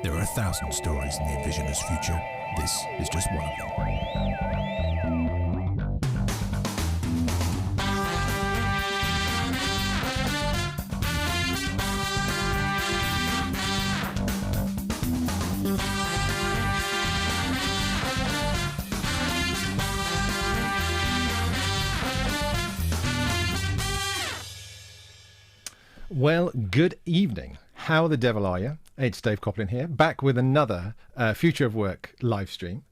There are 1,000 stories in the Envisioner's future. This is just one of them. Well, good evening. How the devil are you? It's Dave Coplin here, back with another Future of Work live stream.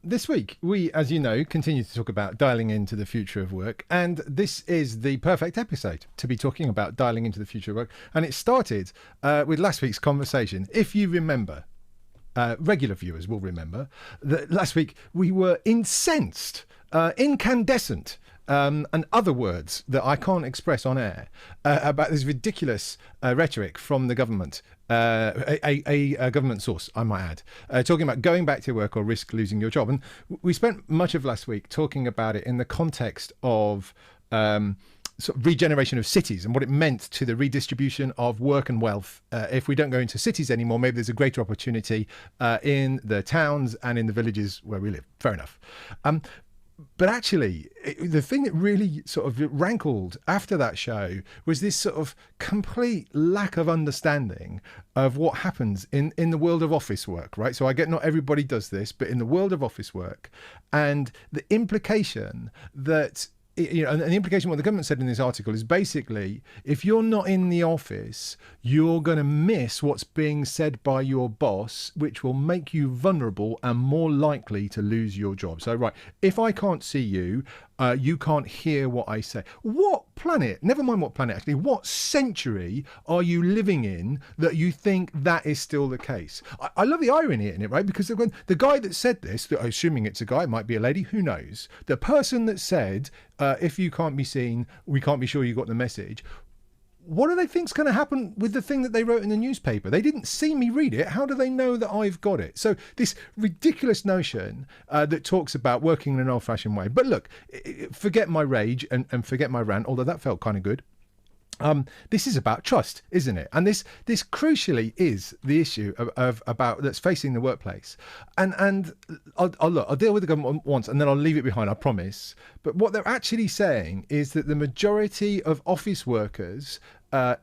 This week, we, as you know, continue to talk about dialing into the future of work, and this is the perfect episode to be talking about dialing into the future of work. And it started with last week's conversation. If you remember, regular viewers will remember that last week we were incensed, incandescent, and other words that I can't express on air about this ridiculous rhetoric from the government, a government source, I might add, talking about going back to work or risk losing your job. And we spent much of last week talking about it in the context of sort of regeneration of cities and what it meant to the redistribution of work and wealth. If we don't go into cities anymore, maybe there's a greater opportunity in the towns and in the villages where we live. Fair enough. But actually, the thing that really sort of rankled after that show was this sort of complete lack of understanding of what happens in the world of office work, right? So I get not everybody does this, but in the world of office work, and the implication that, you know, and the implication what the government said in this article is basically, if you're not in the office, you're going to miss what's being said by your boss, which will make you vulnerable and more likely to lose your job. So, right, if I can't see you, you can't hear what I say. What planet, never mind what planet actually, what century are you living in that you think that is still the case? I love the irony in it, right? Because when the guy that said this, assuming it's a guy, it might be a lady, who knows? The person that said, if you can't be seen, we can't be sure you got the message. What do they think's going to happen with the thing that they wrote in the newspaper? They didn't see me read it. How do they know that I've got it? So this ridiculous notion that talks about working in an old-fashioned way. But look, forget my rage and forget my rant, although that felt kind of good. This is about trust, isn't it? And this crucially is the issue of about that's facing the workplace. And I'll deal with the government once and then I'll leave it behind, I promise. But what they're actually saying is that the majority of office workers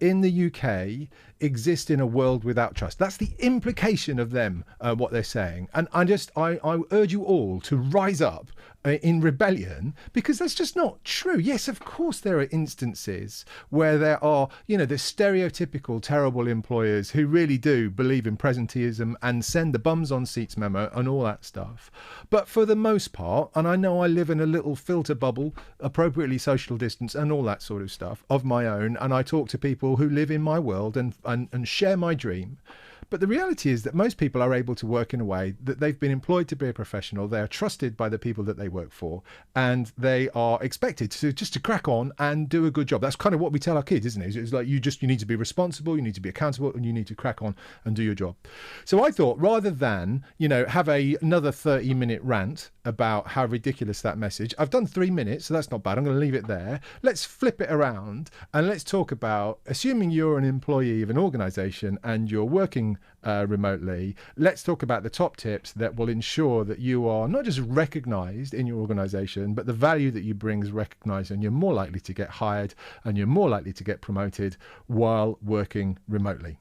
in the UK exist in a world without trust. That's the implication of them, what they're saying. And I urge you all to rise up in rebellion, because that's just not true. Yes, of course, there are instances where there are, you know, the stereotypical terrible employers who really do believe in presenteeism and send the bums on seats memo and all that stuff. But for the most part, and I know I live in a little filter bubble, appropriately social distance and all that sort of stuff of my own, and I talk to people who live in my world and share my dream. But the reality is that most people are able to work in a way that they've been employed to be a professional. They are trusted by the people that they work for, and they are expected to just to crack on and do a good job. That's kind of what we tell our kids, isn't it? It's like you need to be responsible, you need to be accountable, and you need to crack on and do your job. So I thought, rather than, you know, have another 30-minute rant about how ridiculous that message, I've done 3 minutes, so that's not bad. I'm going to leave it there. Let's flip it around and let's talk about, assuming you're an employee of an organization and you're working remotely, let's talk about the top tips that will ensure that you are not just recognized in your organization, but the value that you bring is recognized, and you're more likely to get hired and you're more likely to get promoted while working remotely.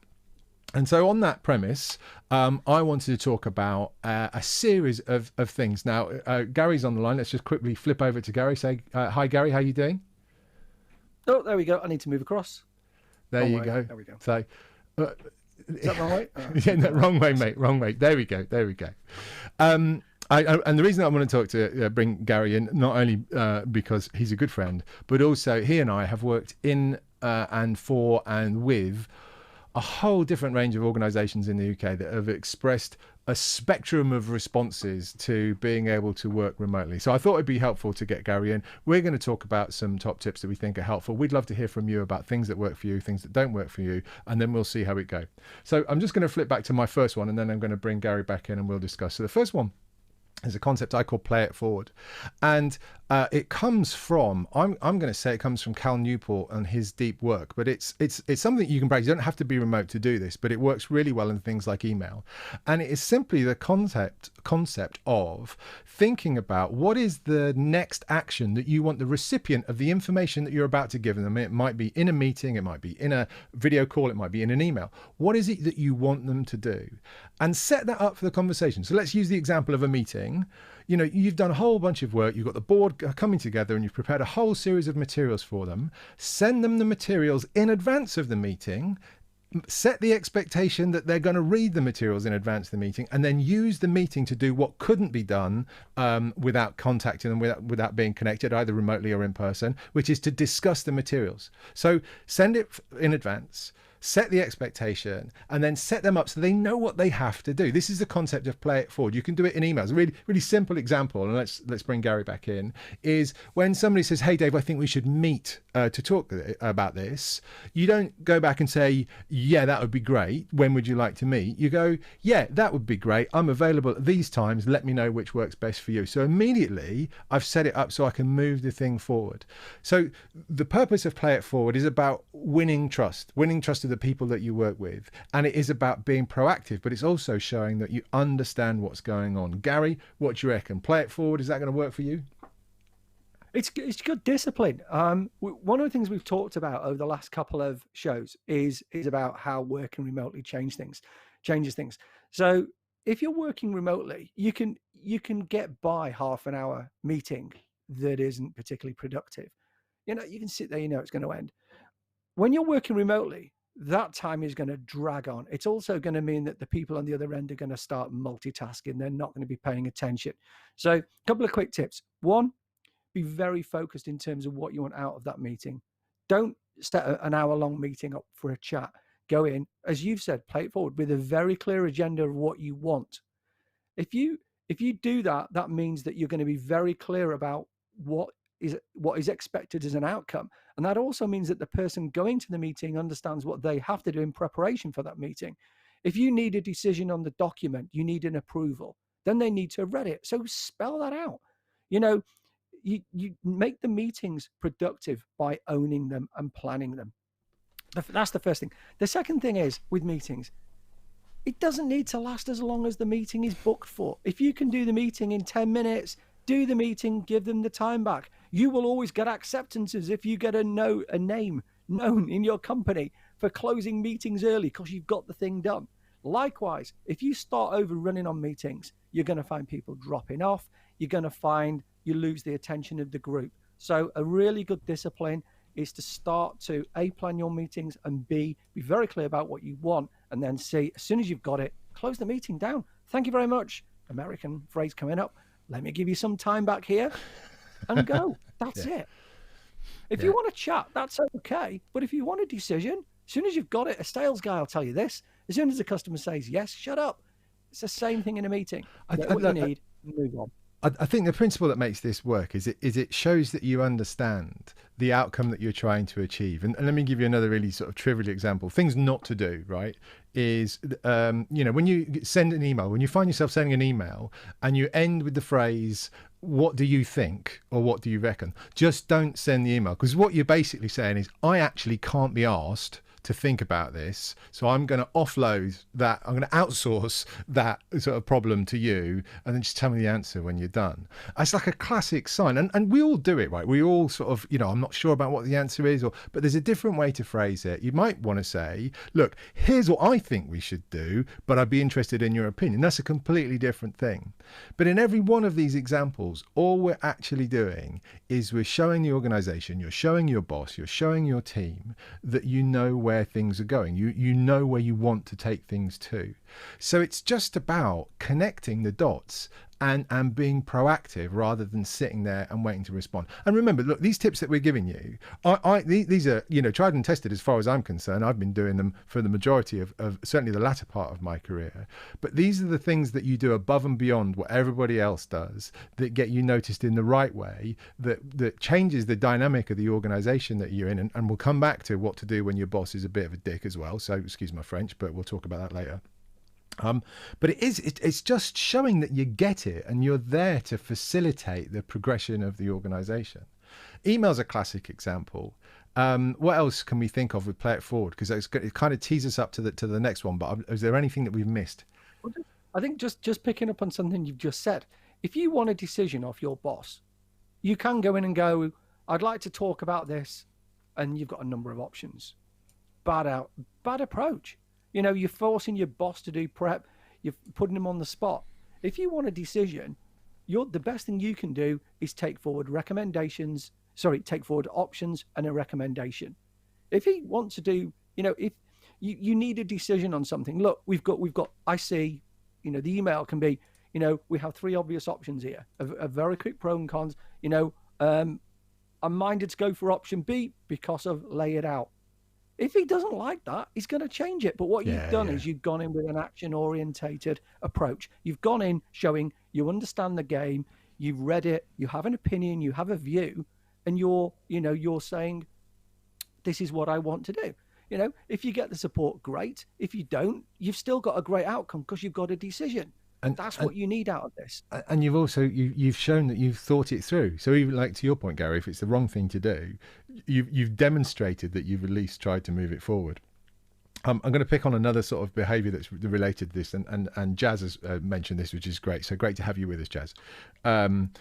And so on that premise, I wanted to talk about a series of things. Now, Gary's on the line. Let's just quickly flip over to Gary. Say, hi, Gary. How are you doing? Oh, there we go. I need to move across. There you go. There we go. So, is that right? Yeah, no, wrong way, mate. Wrong way. There we go. And the reason I want to talk to bring Gary in, not only because he's a good friend, but also he and I have worked in and for and with a whole different range of organisations in the UK that have expressed a spectrum of responses to being able to work remotely. So I thought it'd be helpful to get Gary in. We're going to talk about some top tips that we think are helpful. We'd love to hear from you about things that work for you, things that don't work for you, and then we'll see how it goes. So I'm just going to flip back to my first one, and then I'm going to bring Gary back in and we'll discuss. So the first one There's a concept I call play it forward. And it comes from, I'm going to say it comes from Cal Newport and his deep work, but it's something you can practice. You don't have to be remote to do this, but it works really well in things like email. And it is simply the concept of thinking about what is the next action that you want the recipient of the information that you're about to give them. It might be in a meeting, it might be in a video call, it might be in an email. What is it that you want them to do? And set that up for the conversation. So let's use the example of a meeting. You know, you've done a whole bunch of work, you've got the board coming together and you've prepared a whole series of materials for them. Send them the materials in advance of the meeting. Set the expectation that they're going to read the materials in advance of the meeting, and then use the meeting to do what couldn't be done without contacting them, without being connected, either remotely or in person, which is to discuss the materials. So send it in advance, set the expectation, and then set them up so they know what they have to do. This is the concept of play it forward. You can do it in emails. A really, really simple example, and let's bring Gary back in, is when somebody says, hey, Dave, I think we should meet to talk about this. You don't go back and say, yeah, that would be great. When would you like to meet? You go, yeah, that would be great. I'm available at these times. Let me know which works best for you. So immediately I've set it up so I can move the thing forward. So the purpose of play it forward is about winning trust of the people that you work with. And it is about being proactive, but it's also showing that you understand what's going on. Gary, what do you reckon? Play it forward. Is that going to work for you? It's good discipline. One of the things we've talked about over the last couple of shows is about how working remotely changes things. So if you're working remotely, you can get by half an hour meeting that isn't particularly productive. You know, you can sit there, you know it's going to end. When you're working remotely, that time is going to drag on. It's also going to mean that the people on the other end are going to start multitasking. They're not going to be paying attention. So a couple of quick tips. One, be very focused in terms of what you want out of that meeting. Don't set an hour-long meeting up for a chat. Go in, as you've said, play it forward with a very clear agenda of what you want. If you do that, that means that you're going to be very clear about what is expected as an outcome. And that also means that the person going to the meeting understands what they have to do in preparation for that meeting. If you need a decision on the document, you need an approval, then they need to have read it. So spell that out. You know, you make the meetings productive by owning them and planning them. That's the first thing. The second thing is, with meetings, it doesn't need to last as long as the meeting is booked for. If you can do the meeting in 10 minutes, do the meeting, give them the time back. You will always get acceptances if you get a name known in your company for closing meetings early because you've got the thing done. Likewise, if you start overrunning on meetings, you're going to find people dropping off. You're going to find you lose the attention of the group. So a really good discipline is to start to A, plan your meetings, and B, be very clear about what you want, and then C, as soon as you've got it, close the meeting down. Thank you very much. American phrase coming up. Let me give you some time back here and go. That's it. If you want to chat, that's okay. But if you want a decision, as soon as you've got it, a sales guy will tell you this. As soon as the customer says yes, shut up. It's the same thing in a meeting. Get what you need, move on. I think the principle that makes this work is it shows that you understand the outcome that you're trying to achieve. And let me give you another really sort of trivial example. Things not to do, right, is, when you send an email, when you find yourself sending an email and you end with the phrase, what do you think? Or what do you reckon? Just don't send the email, because what you're basically saying is, I actually can't be asked to think about this, so I'm going to offload that, I'm going to outsource that sort of problem to you, and then just tell me the answer when you're done. It's like a classic sign, and we all do it, right? We all sort of, I'm not sure about what the answer is, but there's a different way to phrase it. You might want to say, look, here's what I think we should do, but I'd be interested in your opinion. That's a completely different thing. But in every one of these examples, all we're actually doing is we're showing the organization, you're showing your boss, you're showing your team that you know where things are going. You know where you want to take things to. So it's just about connecting the dots and being proactive rather than sitting there and waiting to respond. And remember, look, these tips that we're giving you, these are tried and tested as far as I'm concerned. I've been doing them for the majority of certainly the latter part of my career. But these are the things that you do above and beyond what everybody else does that get you noticed in the right way, that changes the dynamic of the organization that you're in. And we'll come back to what to do when your boss is a bit of a dick as well. So excuse my French, but we'll talk about that later. But it's just showing that you get it and you're there to facilitate the progression of the organization. Email's a classic example. What else can we think of with Play It Forward? Because it kind of teases us up to the next one. But is there anything that we've missed? I think just picking up on something you've just said, if you want a decision off your boss, you can go in and go, I'd like to talk about this, and you've got a number of options. Bad approach. You're forcing your boss to do prep. You're putting him on the spot. If you want a decision, the best thing you can do is take forward options and a recommendation. If he wants to do, if you need a decision on something, look, we've got, I see, the email can be, we have 3 obvious options here, a very quick pro and cons, I'm minded to go for option B because of lay it out. If he doesn't like that, he's going to change it. But what you've done is you've gone in with an action-orientated approach. You've gone in showing you understand the game, you've read it, you have an opinion, you have a view, and you're saying, this is what I want to do. If you get the support, great. If you don't, you've still got a great outcome because you've got a decision. And that's what you need out of this. And you've also you've shown that you've thought it through. So even like to your point, Gary, if it's the wrong thing to do, you've demonstrated that you've at least tried to move it forward. I'm going to pick on another sort of behaviour that's related to this, and Jazz has mentioned this, which is great. So great to have you with us, Jazz.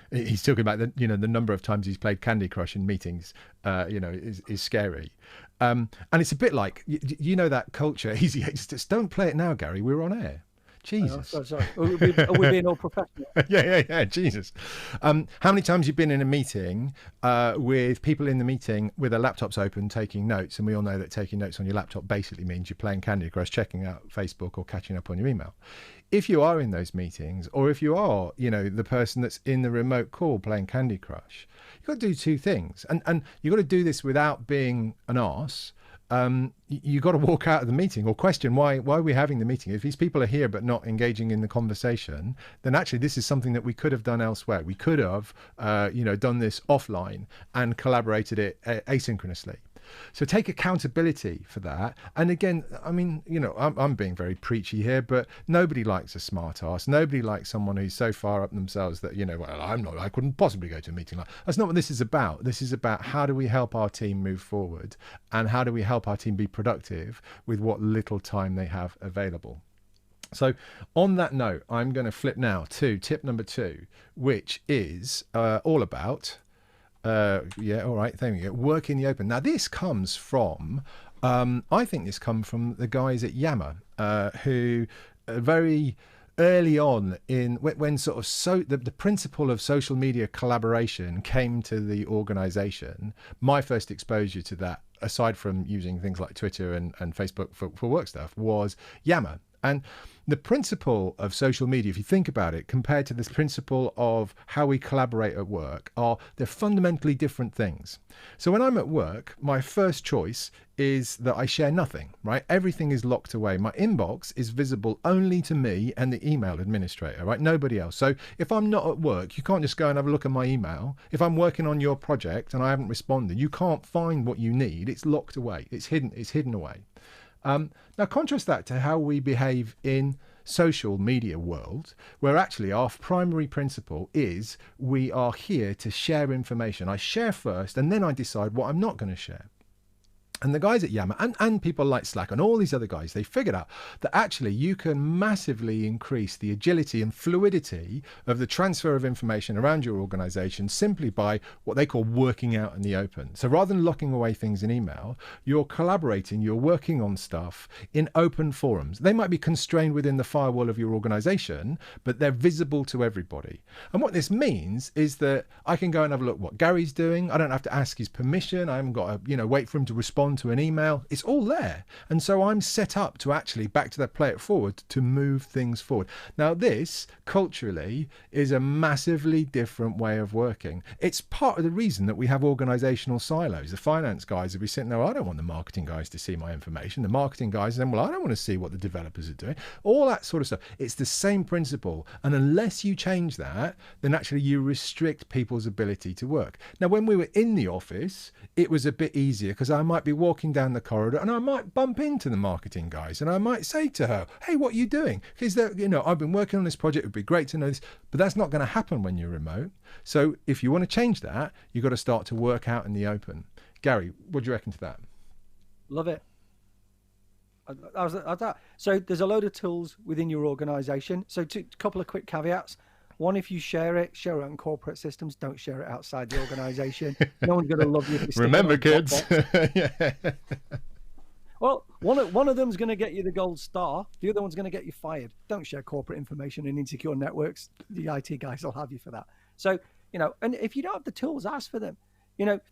He's talking about the number of times he's played Candy Crush in meetings. Is scary, and it's a bit like that culture. Easy, just don't play it now, Gary. We're on air. Jesus. Oh, sorry. Are we being all professional? Yeah. Jesus. How many times you've been in a meeting with people in the meeting with their laptops open taking notes? And we all know that taking notes on your laptop basically means you're playing Candy Crush, checking out Facebook or catching up on your email. If you are in those meetings, or if you are, the person that's in the remote call playing Candy Crush, you've got to do 2 things. And you've got to do this without being an arse. You got to walk out of the meeting or question why are we having the meeting? If these people are here but not engaging in the conversation, then actually this is something that we could have done elsewhere. We could have done this offline and collaborated it asynchronously. So take accountability for that. And again, I mean, I'm being very preachy here, but nobody likes a smart ass. Nobody likes someone who's so far up themselves that, I couldn't possibly go to a meeting like that. That's not what this is about. This is about how do we help our team move forward and how do we help our team be productive with what little time they have available. So on that note, I'm going to flip now to tip number 2, which is all about all right, there we go. Work in the open. Now this comes from I think this comes from the guys at Yammer, who very early on when sort of the principle of social media collaboration came to the organization. My first exposure to that, aside from using things like Twitter and Facebook for work stuff, was Yammer. And the principle of social media, if you think about it, compared to this principle of how we collaborate at work, they're fundamentally different things. So when I'm at work, my first choice is that I share nothing, right? Everything is locked away. My inbox is visible only to me and the email administrator, right? Nobody else. So if I'm not at work, you can't just go and have a look at my email. If I'm working on your project and I haven't responded, you can't find what you need. It's locked away. It's hidden away. Now contrast that to how we behave in social media world, where actually our primary principle is we are here to share information. I share first and then I decide what I'm not going to share. And the guys at Yammer and people like Slack and all these other guys, they figured out that actually you can massively increase the agility and fluidity of the transfer of information around your organization simply by what they call working out in the open. So rather than locking away things in email, you're collaborating, you're working on stuff in open forums. They might be constrained within the firewall of your organization, but they're visible to everybody. And what this means is that I can go and have a look what Gary's doing. I don't have to ask his permission. I haven't got to, wait for him to respond to an email. It's all there. And so I'm set up to actually, back to that play it forward, to move things forward. Now this culturally is a massively different way of working. It's part of the reason that we have organizational silos. The finance guys will be sitting there, I don't want the marketing guys to see my information. The marketing guys then, I don't want to see what the developers are doing. All that sort of stuff. It's the same principle. And unless you change that, then actually you restrict people's ability to work. Now, when we were in the office, it was a bit easier because I might be walking down the corridor and I might bump into the marketing guys and I might say to her, hey, what are you doing? Because, I've been working on this project. It would be great to know this, but that's not going to happen when you're remote. So if you want to change that, you've got to start to work out in the open. Gary, what do you reckon to that? Love it. So there's a load of tools within your organization. So a couple of quick caveats. One, if you share it on corporate systems. Don't share it outside the organization. No one's going to love you if you stick Remember, it on kids. yeah. Well, one of them's going to get you the gold star. The other one's going to get you fired. Don't share corporate information in insecure networks. The IT guys will have you for that. So, and if you don't have the tools, ask for them.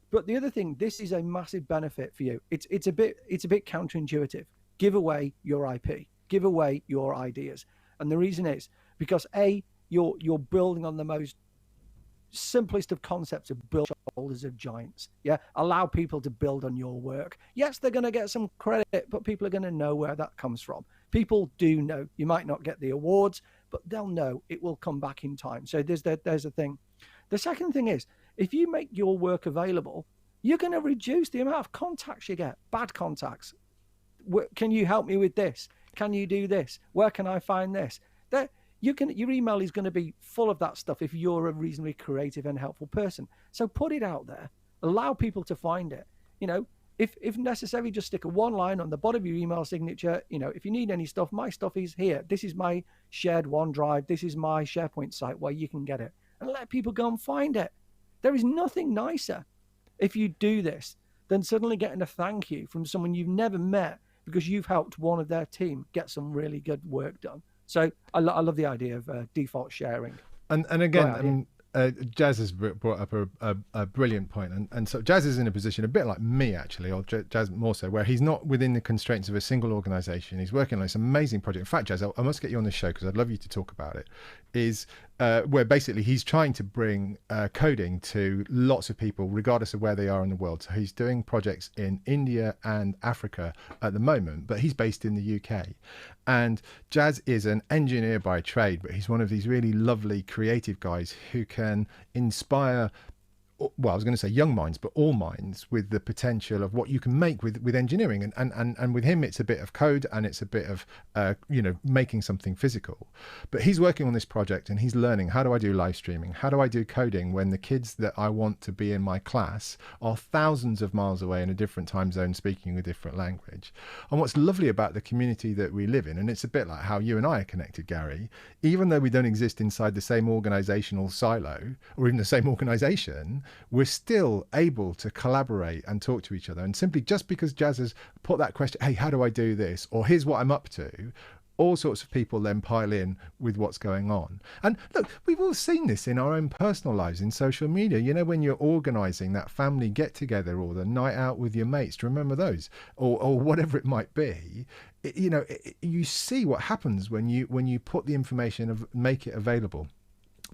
But the other thing, this is a massive benefit for you. It's a bit counterintuitive. Give away your IP. Give away your ideas. And the reason is because you're building on the most simplest of concepts of build shoulders of giants. Yeah. Allow people to build on your work. Yes, they're going to get some credit, but people are going to know where that comes from. People do know. You might not get the awards, but they'll know it will come back in time. So there's a thing. The second thing is, if you make your work available, you're going to reduce the amount of contacts you get, bad contacts. Can you help me with this? Can you do this? Where can I find this? Your email is going to be full of that stuff if you're a reasonably creative and helpful person. So put it out there. Allow people to find it. If necessary, just stick a one line on the bottom of your email signature. If you need any stuff, my stuff is here. This is my shared OneDrive. This is my SharePoint site where you can get it. And let people go and find it. There is nothing nicer if you do this than suddenly getting a thank you from someone you've never met because you've helped one of their team get some really good work done. So I love the idea of default sharing. And again, Jazz has brought up a brilliant point. And so Jazz is in a position a bit like me, actually, or Jazz more so, where he's not within the constraints of a single organization. He's working on this amazing project. In fact, Jazz, I must get you on this show because I'd love you to talk about it, is where basically he's trying to bring coding to lots of people, regardless of where they are in the world. So he's doing projects in India and Africa at the moment, but he's based in the UK. And Jazz is an engineer by trade, but he's one of these really lovely creative guys who can inspire, well, I was going to say young minds, but all minds, with the potential of what you can make with engineering. And with him, it's a bit of code and it's a bit of, making something physical. But he's working on this project and he's learning, how do I do live streaming? How do I do coding when the kids that I want to be in my class are thousands of miles away in a different time zone, speaking a different language? And what's lovely about the community that we live in, and it's a bit like how you and I are connected, Gary, even though we don't exist inside the same organizational silo or even the same organization, we're still able to collaborate and talk to each other. And simply just because Jazz has put that question, hey, how do I do this? Or here's what I'm up to, all sorts of people then pile in with what's going on. And look, we've all seen this in our own personal lives, in social media. When you're organizing that family get together or the night out with your mates, do you remember those? Or whatever it might be. You see what happens when you put the information, make it available.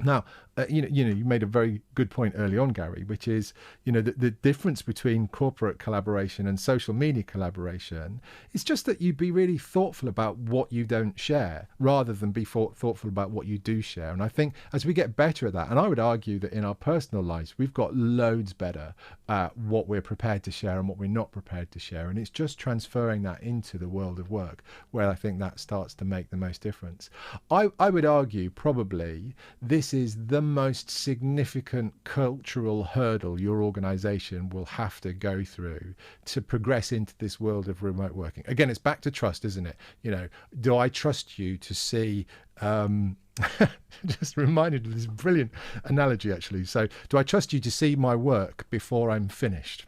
Now, you made a very good point early on, Gary, which is, the difference between corporate collaboration and social media collaboration is just that you be really thoughtful about what you don't share rather than be thoughtful about what you do share. And I think as we get better at that, and I would argue that in our personal lives, we've got loads better at what we're prepared to share and what we're not prepared to share. And it's just transferring that into the world of work where I think that starts to make the most difference. I would argue probably this is the most significant cultural hurdle your organization will have to go through to progress into this world of remote working. Again, it's back to trust, isn't it? Do I trust you to see, just reminded of this brilliant analogy, actually. So do I trust you to see my work before I'm finished?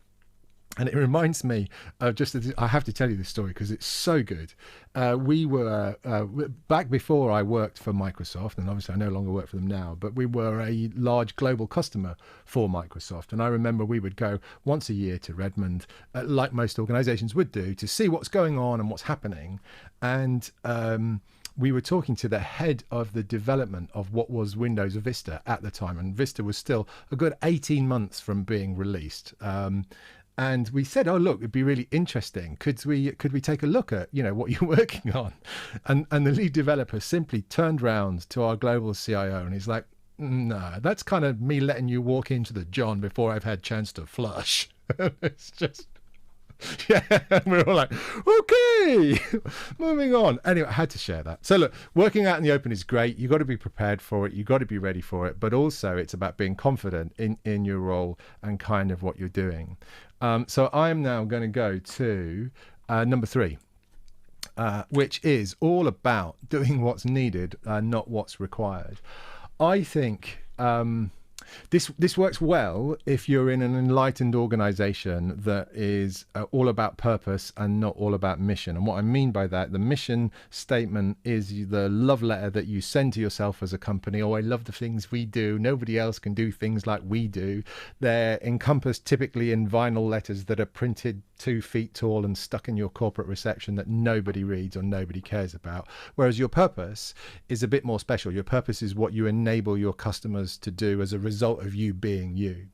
And it reminds me of I have to tell you this story because it's so good. We were, back before I worked for Microsoft, and obviously I no longer work for them now, but we were a large global customer for Microsoft. And I remember we would go once a year to Redmond, like most organizations would do, to see what's going on and what's happening. And we were talking to the head of the development of what was Windows Vista at the time. And Vista was still a good 18 months from being released. And we said, oh, look, it'd be really interesting. Could we take a look at, what you're working on? And the lead developer simply turned round to our global CIO and he's like, no, that's kind of me letting you walk into the John before I've had chance to flush. It's just, Yeah, we're all like, okay, moving on. Anyway, I had to share that. So look, working out in the open is great. You've got to be prepared for it. You've got to be ready for it. But also it's about being confident in your role and kind of what you're doing. So I'm now going to go to number 3, which is all about doing what's needed, not what's required. I think this works well if you're in an enlightened organization that is all about purpose and not all about mission. And what I mean by that, the mission statement is the love letter that you send to yourself as a company. Oh, I love the things we do. Nobody else can do things like we do. They're encompassed typically in vinyl letters that are printed 2 feet tall and stuck in your corporate reception that nobody reads or nobody cares about. Whereas your purpose is a bit more special. Your purpose is what you enable your customers to do as a result of you being you.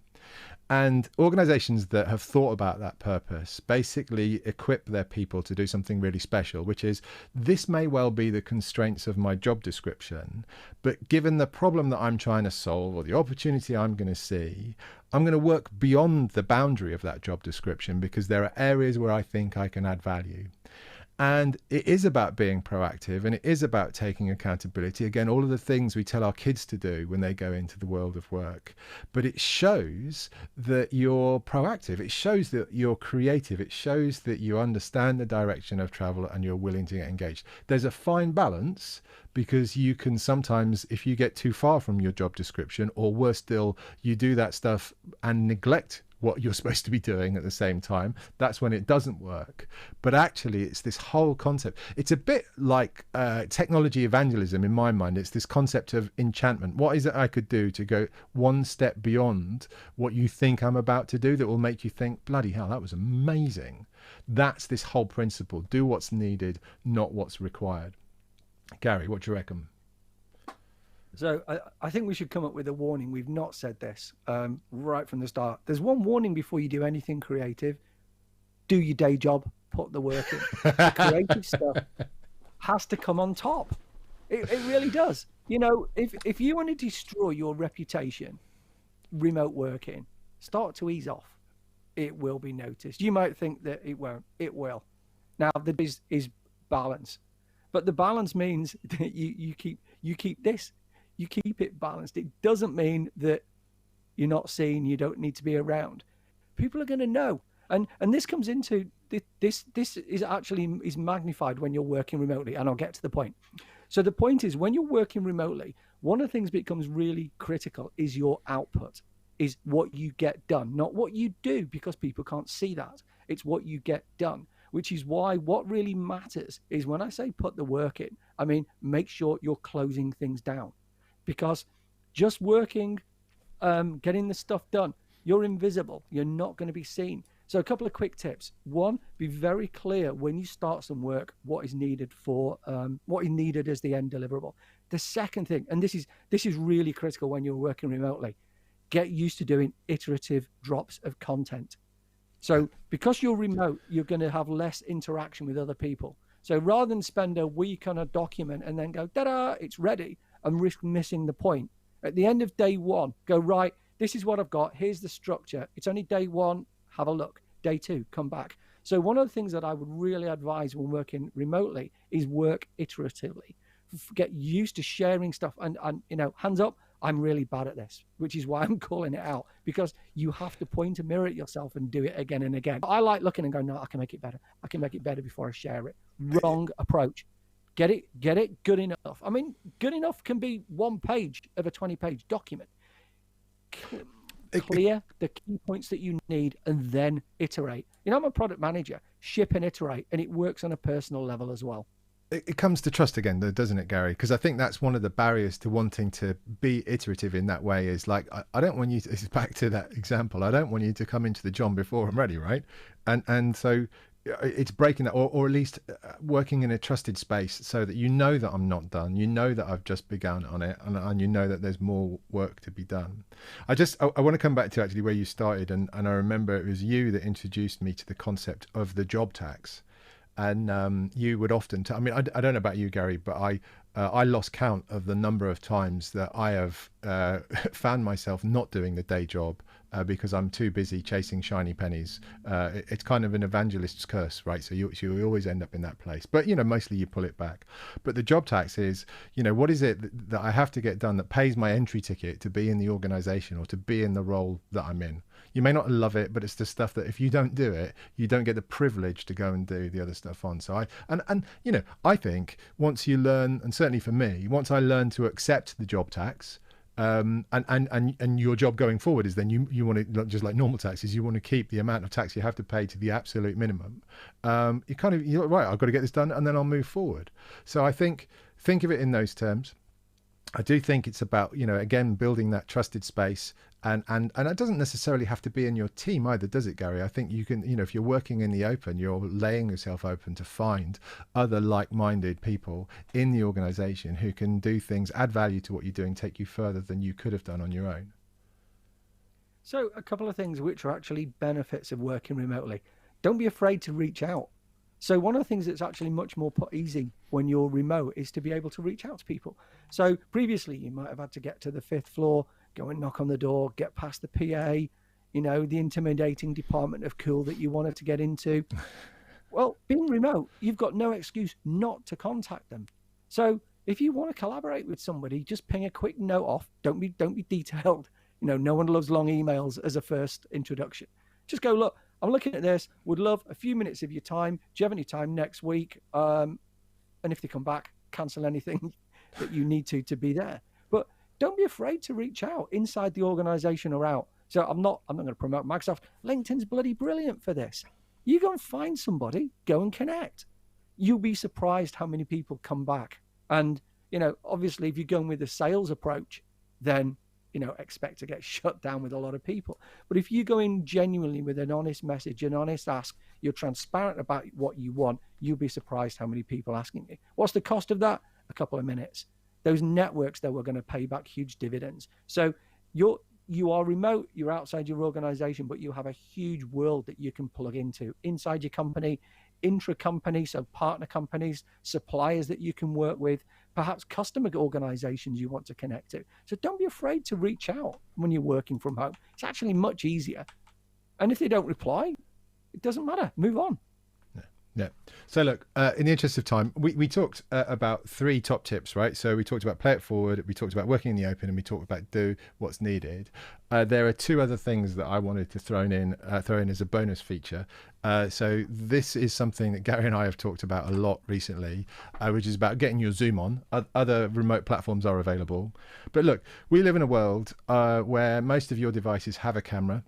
And organizations that have thought about that purpose basically equip their people to do something really special, which is, this may well be the constraints of my job description, but given the problem that I'm trying to solve or the opportunity I'm going to see, I'm going to work beyond the boundary of that job description because there are areas where I think I can add value. And it is about being proactive, and it is about taking accountability. Again, all of the things we tell our kids to do when they go into the world of work. But it shows that you're proactive. It shows that you're creative. It shows that you understand the direction of travel and you're willing to get engaged. There's a fine balance, because you can sometimes, if you get too far from your job description, or worse still, you do that stuff and neglect what you're supposed to be doing at the same time, that's when it doesn't work. But actually, it's this whole concept. It's a bit like technology evangelism in my mind. It's this concept of enchantment. What is it I could do to go one step beyond what you think I'm about to do that will make you think, bloody hell, that was amazing? That's this whole principle. Do what's needed, not what's required. Gary, what do you reckon? So I think we should come up with a warning. We've not said this right from the start. There's one warning before you do anything creative. Do your day job, put the work in. The creative stuff has to come on top. It really does. You know, if you want to destroy your reputation, remote working, start to ease off. It will be noticed. You might think that it won't. It will. Now, the is balance. But the balance means that you keep this. You keep it balanced. It doesn't mean that you're not seen, you don't need to be around. People are going to know. And this comes into this is actually is magnified when you're working remotely, and I'll get to the point. So the point is, when you're working remotely, one of the things that becomes really critical is your output, is what you get done, not what you do, because people can't see that. It's what you get done, which is why what really matters is, when I say put the work in, I mean, make sure you're closing things down. Because just working, getting the stuff done, you're invisible. You're not going to be seen. So a couple of quick tips. One, be very clear when you start some work what is needed as the end deliverable. The second thing, and this is really critical when you're working remotely, get used to doing iterative drops of content. So because you're remote, you're going to have less interaction with other people. So rather than spend a week on a document and then go, ta-da, it's ready, and risk missing the point. At the end of day one, go, right, this is what I've got. Here's the structure. It's only day one. Have a look. Day two, come back. So one of the things that I would really advise when working remotely is work iteratively. Get used to sharing stuff. And you know, hands up, I'm really bad at this, which is why I'm calling it out, because you have to point a mirror at yourself and do it again and again. I like looking and going, no, I can make it better. I can make it better before I share it. Wrong approach. Get it good enough. I mean, good enough can be 1 page of a 20-page document. Clear the key points that you need and then iterate. You know, I'm a product manager. Ship and iterate, and it works on a personal level as well. It comes to trust again, though, doesn't it, Gary? Because I think that's one of the barriers to wanting to be iterative in that way is, like, I don't want you to, this is back to that example, I don't want you to come into the John before I'm ready, right? And so it's breaking that, or at least working in a trusted space so that you know that I'm not done, you know that I've just begun on it, and you know that there's more work to be done. I want to come back to actually where you started, and I remember it was you that introduced me to the concept of the job tax. And you would often I mean, I don't know about you, Gary, but I lost count of the number of times that I have found myself not doing the day job because I'm too busy chasing shiny pennies. It's kind of an evangelist's curse, right? So you always end up in that place. But, mostly you pull it back. But the job tax is, what is it that I have to get done that pays my entry ticket to be in the organization or to be in the role that I'm in? You may not love it, but it's the stuff that if you don't do it, you don't get the privilege to go and do the other stuff on. So I think once you learn, and certainly for me, once I learn to accept the job tax, and your job going forward is then you want to, just like normal taxes, you want to keep the amount of tax you have to pay to the absolute minimum. You're right, I've got to get this done and then I'll move forward. So I think of it in those terms. I do think it's about, again, building that trusted space, and it doesn't necessarily have to be in your team either, does it, Gary? I think you can, if you're working in the open, you're laying yourself open to find other like-minded people in the organization who can do things, add value to what you're doing, take you further than you could have done on your own. So a couple of things which are actually benefits of working remotely. Don't be afraid to reach out. So one of the things that's actually much more easy when you're remote is to be able to reach out to people. So previously you might have had to get to the 5th floor, go and knock on the door, get past the PA, the intimidating department of cool that you wanted to get into. Well, being remote, you've got no excuse not to contact them. So if you want to collaborate with somebody, just ping a quick note off. Don't be detailed. No one loves long emails as a first introduction. Just go, look, I'm looking at this, would love a few minutes of your time. Do you have any time next week? And if they come back, cancel anything that you need to be there. But don't be afraid to reach out inside the organization or out. So I'm not going to promote Microsoft. LinkedIn's bloody brilliant for this. You go and find somebody, go and connect. You'll be surprised how many people come back. And, obviously if you're going with a sales approach, then expect to get shut down with a lot of people. But if you go in genuinely with an honest message, an honest ask, you're transparent about what you want, you'll be surprised how many people asking you. What's the cost of that? A couple of minutes. Those networks that were going to pay back huge dividends. So you are remote, you're outside your organization, but you have a huge world that you can plug into inside your company, intra-company, so partner companies, suppliers that you can work with, perhaps customer organizations you want to connect to. So don't be afraid to reach out when you're working from home. It's actually much easier. And if they don't reply, it doesn't matter. Move on. Yeah. So look, in the interest of time, we talked about 3 top tips, right? So we talked about play it forward, we talked about working in the open, and we talked about do what's needed. There are 2 other things that I wanted to throw in as a bonus feature. So this is something that Gary and I have talked about a lot recently, which is about getting your Zoom on. Other remote platforms are available. But look, we live in a world where most of your devices have a camera.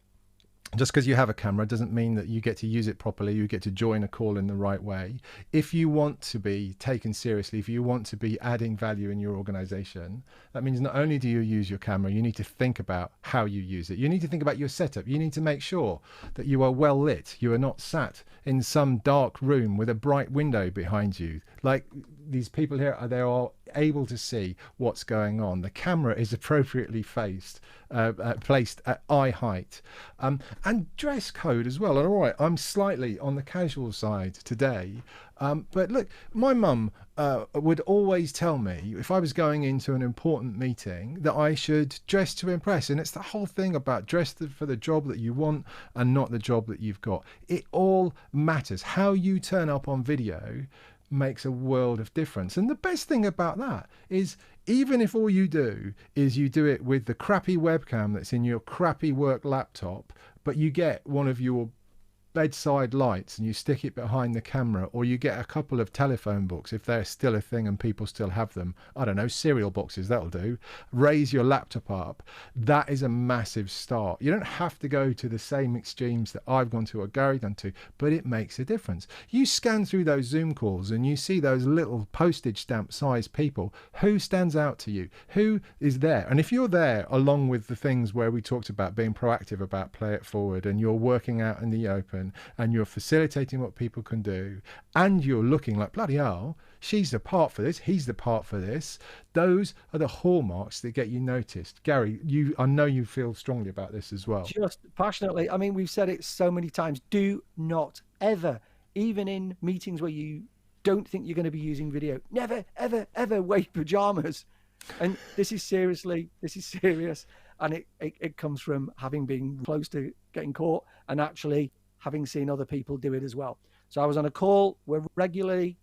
Just because you have a camera doesn't mean that you get to use it properly, you get to join a call in the right way. If you want to be taken seriously, if you want to be adding value in your organization, that means not only do you use your camera, you need to think about how you use it. You need to think about your setup. You need to make sure that you are well lit. You are not sat in some dark room with a bright window behind you. Like these people here, they are able to see what's going on. The camera is appropriately placed at eye height, and dress code as well. And all right, I'm slightly on the casual side today, but look, my mum would always tell me if I was going into an important meeting that I should dress to impress. And it's the whole thing about dress for the job that you want and not the job that you've got. It all matters. How you turn up on video makes a world of difference. And the best thing about that is, even if all you do is you do it with the crappy webcam that's in your crappy work laptop, but you get one of your bedside lights and you stick it behind the camera, or you get a couple of telephone books if they're still a thing and people still have them, I don't know, cereal boxes, that'll do, raise your laptop up, that is a massive start. You don't have to go to the same extremes that I've gone to or Gary done to, but it makes a difference. You scan through those Zoom calls and you see those little postage stamp size people. Who stands out to you? Who is there? And if you're there along with the things where we talked about being proactive about play it forward, and you're working out in the open, and you're facilitating what people can do, and you're looking like, bloody hell, she's the part for this, he's the part for this, those are the hallmarks that get you noticed. Gary, I know you feel strongly about this as well. Just passionately. I mean, we've said it so many times. Do not ever, even in meetings where you don't think you're going to be using video, never, ever, ever wear pajamas. And this is serious. And it comes from having been close to getting caught and actually having seen other people do it as well. So I was on a call. We're regularly,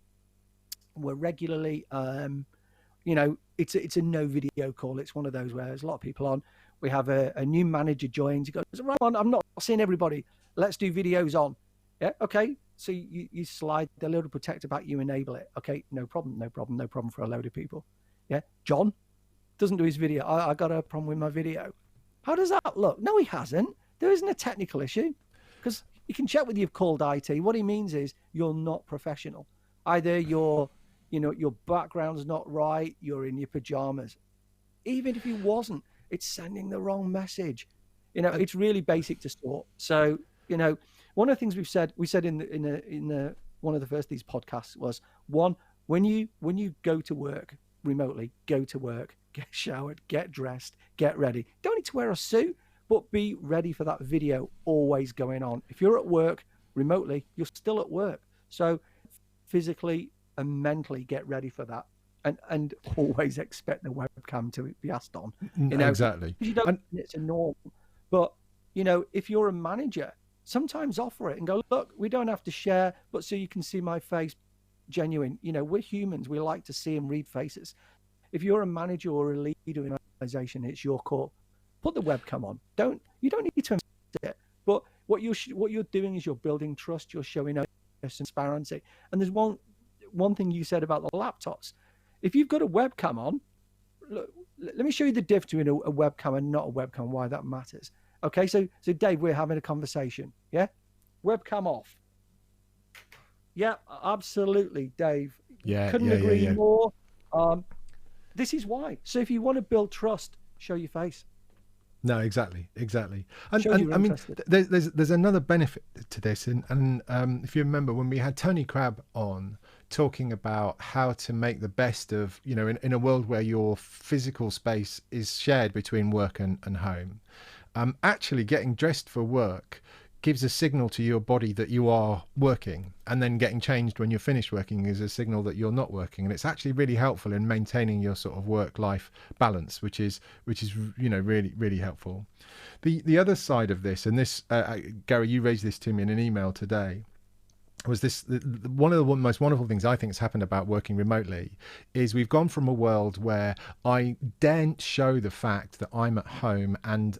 it's a no video call. It's one of those where there's a lot of people on. We have a new manager joins. He goes, right on, I'm not seeing everybody. Let's do videos on. Yeah, okay. So you slide the little protector back, you enable it. Okay, no problem for a load of people. Yeah, John doesn't do his video. I got a problem with my video. How does that look? No, he hasn't. There isn't a technical issue, because you can check with you've called IT. What he means is you're not professional. Either your background's not right, you're in your pajamas. Even if he wasn't, it's sending the wrong message. It's really basic to sort. So, one of the things we said in one of the first of these podcasts was, one, when you go to work remotely, go to work, get showered, get dressed, get ready. Don't need to wear a suit, but be ready for that video always going on. If you're at work remotely, you're still at work. So physically and mentally get ready for that. And always expect the webcam to be asked on. Exactly. You don't, it's a norm. But, if you're a manager, sometimes offer it and go, look, we don't have to share, but so you can see my face genuine. We're humans. We like to see and read faces. If you're a manager or a leader in an organization, it's your call. Put the webcam on. You don't need to it. But what you're doing is you're building trust. You're showing transparency. And there's one thing you said about the laptops. If you've got a webcam on, look, let me show you the diff between a webcam and not a webcam, why that matters. Okay, so Dave, we're having a conversation. Yeah? Webcam off. Yeah, absolutely, Dave. Couldn't agree more. This is why. So if you want to build trust, show your face. No, exactly. And I mean, there's another benefit to this, and if you remember when we had Tony Crabb on talking about how to make the best of, in a world where your physical space is shared between work and home, actually getting dressed for work gives a signal to your body that you are working, and then getting changed when you're finished working is a signal that you're not working. And it's actually really helpful in maintaining your sort of work-life balance, which is really, really helpful. The other side of this, and this, Gary, you raised this to me in an email today, was this one of the most wonderful things I think has happened about working remotely is we've gone from a world where I daren't show the fact that I'm at home and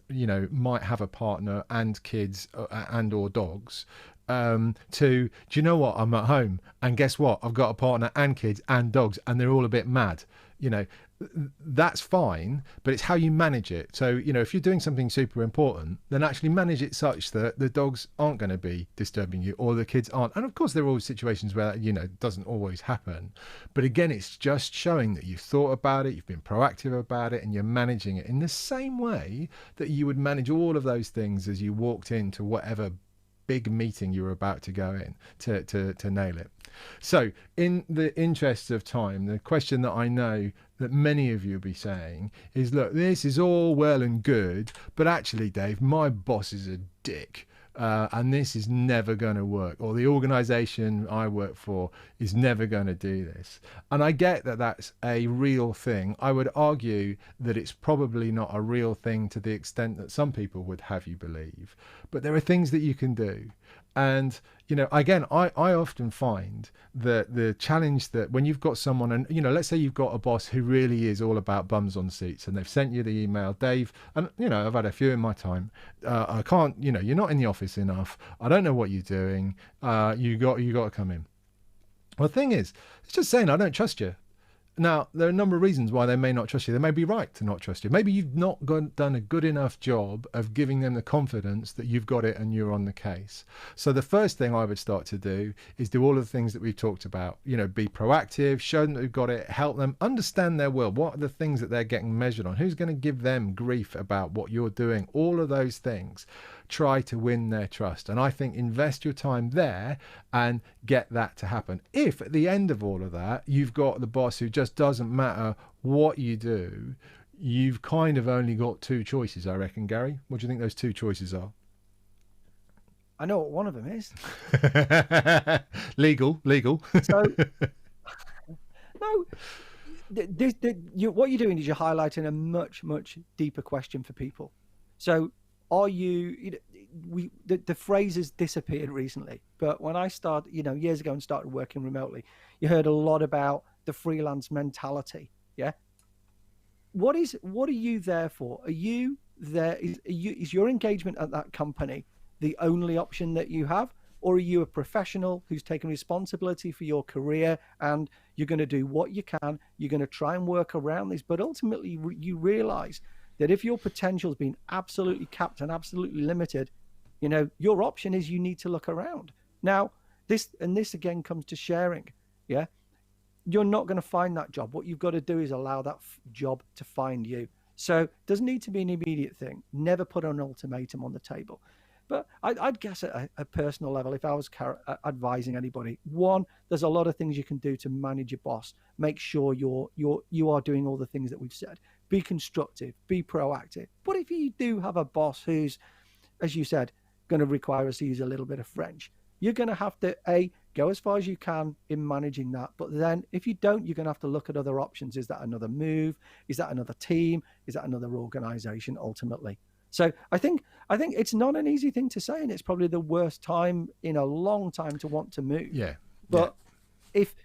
might have a partner and kids and or dogs, to, do you know what, I'm at home and guess what, I've got a partner and kids and dogs and they're all a bit mad. That's fine, but it's how you manage it. So, if you're doing something super important, then actually manage it such that the dogs aren't going to be disturbing you or the kids aren't. And of course, there are always situations where, it doesn't always happen. But again, it's just showing that you've thought about it, you've been proactive about it, and you're managing it in the same way that you would manage all of those things as you walked into whatever big meeting you were about to go in to nail it. So in the interests of time, the question that I know that many of you will be saying is, look, this is all well and good, but actually, Dave, my boss is a dick. And this is never going to work, or the organization I work for is never going to do this. And I get that that's a real thing. I would argue that it's probably not a real thing to the extent that some people would have you believe, but there are things that you can do. And, again, I often find that the challenge that when you've got someone and, let's say you've got a boss who really is all about bums on seats and they've sent you the email, Dave, and, I've had a few in my time. I can't, you're not in the office enough. I don't know what you're doing. You got to come in. Well, the thing is, it's just saying, I don't trust you. Now, there are a number of reasons why they may not trust you. They may be right to not trust you. Maybe you've not done a good enough job of giving them the confidence that you've got it and you're on the case. So the first thing I would start to do is do all of the things that we've talked about. Be proactive, show them that we've got it, help them understand their world. What are the things that they're getting measured on? Who's going to give them grief about what you're doing? All of those things. Try to win their trust. And I think invest your time there and get that to happen. If at the end of all of that, you've got the boss who just doesn't matter what you do, you've kind of only got two choices, I reckon, Gary. What do you think those two choices are? I know what one of them is. Legal. So, no, what you're doing is you're highlighting a much, much deeper question for people. So are the phrase has disappeared recently, but when I started, years ago and started working remotely, you heard a lot about the freelance mentality. Yeah. What are you there for? Are you there? Is your engagement at that company the only option that you have? Or are you a professional who's taken responsibility for your career and you're going to do what you can? You're going to try and work around this, but ultimately you realize that if your potential has been absolutely capped and absolutely limited, your option is you need to look around. Now, this again comes to sharing. Yeah. You're not going to find that job. What you've got to do is allow that job to find you. So it doesn't need to be an immediate thing. Never put an ultimatum on the table. But I'd guess at a personal level, if I was advising anybody, one, there's a lot of things you can do to manage your boss. Make sure you are doing all the things that we've said. Be constructive, be proactive. But if you do have a boss who's, as you said, going to require us to use a little bit of French, you're going to have to, go as far as you can in managing that. But then if you don't, you're going to have to look at other options. Is that another move? Is that another team? Is that another organization ultimately? So I think it's not an easy thing to say, and it's probably the worst time in a long time to want to move. Yeah. But if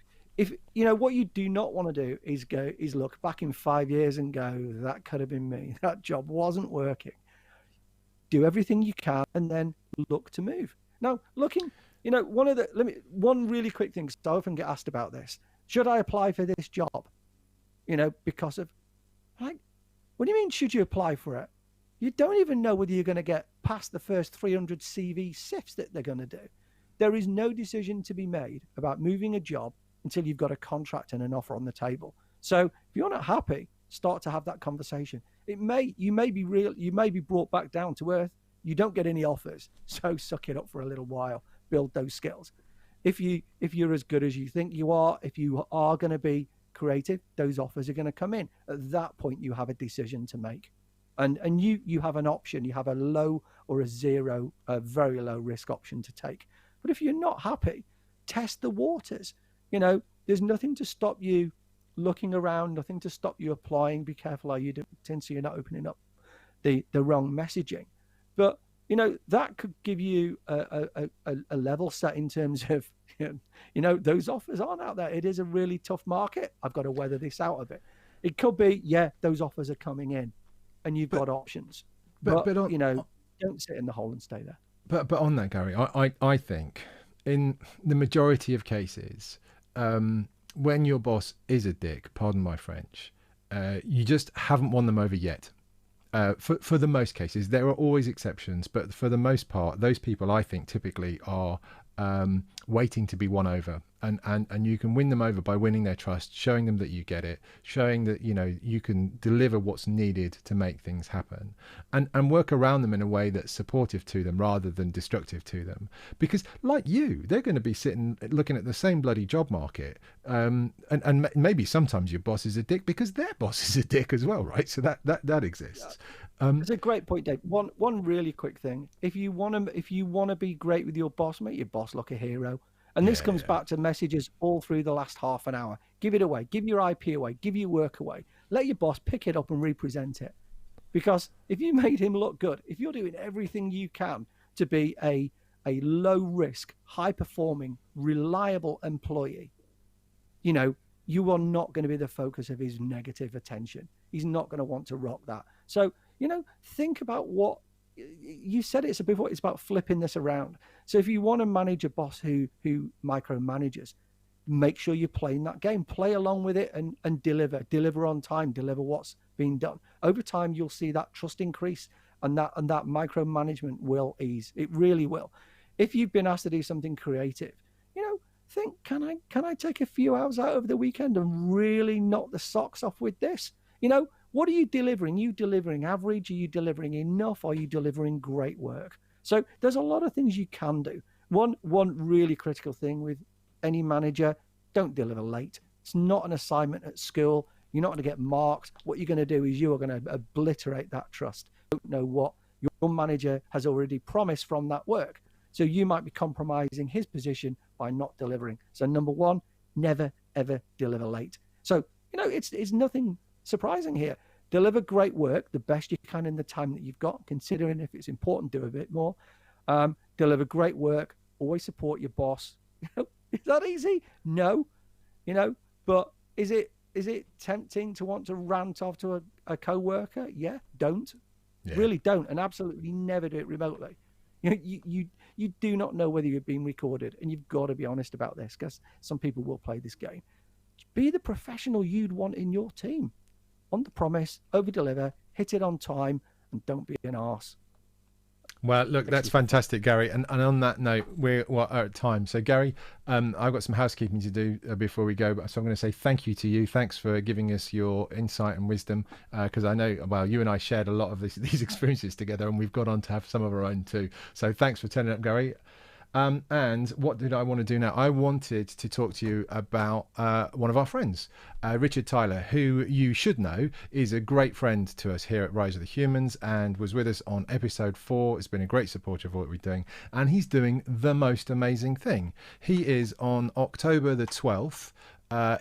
what you do not want to do is look back in 5 years and go, that could have been me. That job wasn't working. Do everything you can and then look to move. Now, looking, one really quick thing, because I often get asked about this. Should I apply for this job? Because of, what do you mean, should you apply for it? You don't even know whether you're going to get past the first 300 CV sifts that they're going to do. There is no decision to be made about moving a job until you've got a contract and an offer on the table. So if you're not happy, start to have that conversation. You may be brought back down to earth. You don't get any offers, so suck it up for a little while. Build those skills. If you're as good as you think you are, if you are going to be creative, those offers are going to come in. At that point, you have a decision to make. And you have an option. You have a low or a very low risk option to take. But if you're not happy, test the waters. There's nothing to stop you looking around, nothing to stop you applying. Be careful how you do it, so you're not opening up the wrong messaging. But that could give you a level set in terms of those offers aren't out there. It is a really tough market. I've got to weather this out of it. It could be, those offers are coming in. And you've got options, but don't sit in the hole and stay there. But on that, Gary, I think in the majority of cases, when your boss is a dick, pardon my French, you just haven't won them over yet. For the most cases, there are always exceptions, but for the most part, those people I think typically are waiting to be won over, and you can win them over by winning their trust, showing them that you get it, showing that you can deliver what's needed to make things happen, and work around them in a way that's supportive to them rather than destructive to them. Because like you, they're going to be sitting looking at the same bloody job market, and maybe sometimes your boss is a dick because their boss is a dick as well, right? So that exists. It's a great point, Dave. One really quick thing: if you want to be great with your boss, make your boss look a hero. And this comes back to messages all through the last half an hour. Give it away. Give your IP away. Give your work away. Let your boss pick it up and represent it. Because if you made him look good, if you're doing everything you can to be a low risk, high performing, reliable employee, you are not going to be the focus of his negative attention. He's not going to want to rock that. So, think about what you said. It's about flipping this around. So if you want to manage a boss who micromanages, make sure you're playing that game, play along with it and deliver on time, deliver what's being done. Over time, you'll see that trust increase and that micromanagement will ease. It really will. If you've been asked to do something creative, think, can I take a few hours out over the weekend and really knock the socks off with this? What are you delivering? Are you delivering average? Are you delivering enough? Are you delivering great work? So there's a lot of things you can do. One really critical thing with any manager, don't deliver late. It's not an assignment at school. You're not going to get marked. What you're going to do is you are going to obliterate that trust. You don't know what your manager has already promised from that work. So you might be compromising his position by not delivering. So number one, never, ever deliver late. So It's nothing surprising here. Deliver great work the best you can in the time that you've got, considering if it's important, do a bit more. Deliver great work, always support your boss. Is that easy? No, but is it tempting to want to rant off to a co-worker? Yeah, don't. Yeah. Really don't, and absolutely never do it remotely. You do not know whether you're being recorded, and you've got to be honest about this, because some people will play this game. Be the professional you'd want in your team. On the promise, over deliver, hit it on time, and don't be an arse. Well, look, that's fantastic, Gary. And on that note, we're at time. So, Gary, I've got some housekeeping to do before we go. So I'm going to say thank you to you. Thanks for giving us your insight and wisdom, because I know, well, you and I shared a lot of these experiences together, and we've gone on to have some of our own too. So thanks for turning up, Gary. And what did I want to do now? I wanted to talk to you about one of our friends, Richard Tyler, who you should know is a great friend to us here at Rise of the Humans and was with us on episode 4. It's been a great supporter of what we're doing. And he's doing the most amazing thing. He is on October the 12th.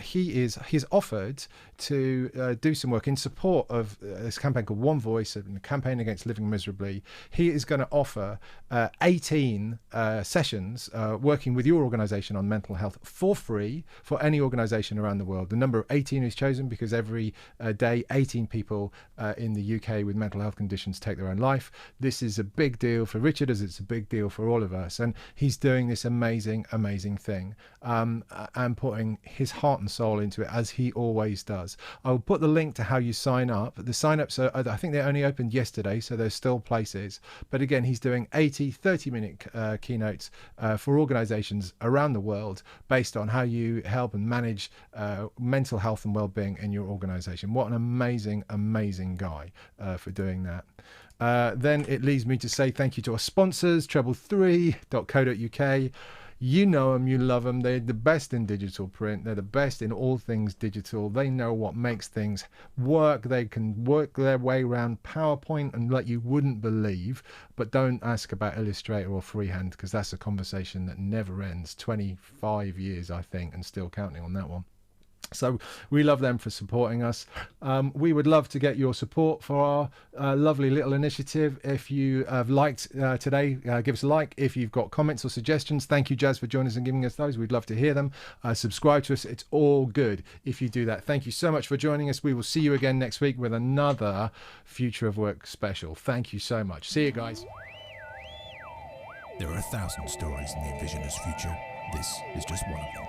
He's offered to do some work in support of this campaign called One Voice, a campaign against living miserably. He is going to offer 18 sessions working with your organisation on mental health for free for any organisation around the world. The number of 18 is chosen because every day 18 people in the UK with mental health conditions take their own life. This is a big deal for Richard, as it's a big deal for all of us, and he's doing this amazing thing and putting his heart and soul into it, as he always does. I'll put the link to how you sign up. The sign-ups are, I think they only opened yesterday, so there's still places. But again, he's doing 80 30-minute keynotes for organizations around the world based on how you help and manage mental health and well-being in your organization. What an amazing guy for doing that. Then it leaves me to say thank you to our sponsors, treble3.co.uk. You know them, you love them. They're the best in digital print. They're the best in all things digital. They know what makes things work. They can work their way around PowerPoint and like you wouldn't believe. But don't ask about Illustrator or freehand, because that's a conversation that never ends. 25 years, I think, and still counting on that one. So we love them for supporting us. We would love to get your support for our lovely little initiative. If you have liked today, give us a like. If you've got comments or suggestions, thank you, Jazz, for joining us and giving us those. We'd love to hear them. Subscribe to us. It's all good if you do that. Thank you so much for joining us. We will see you again next week with another Future of Work special. Thank you so much. See you guys. There are 1,000 stories in the Envisioners' future. This is just one of them.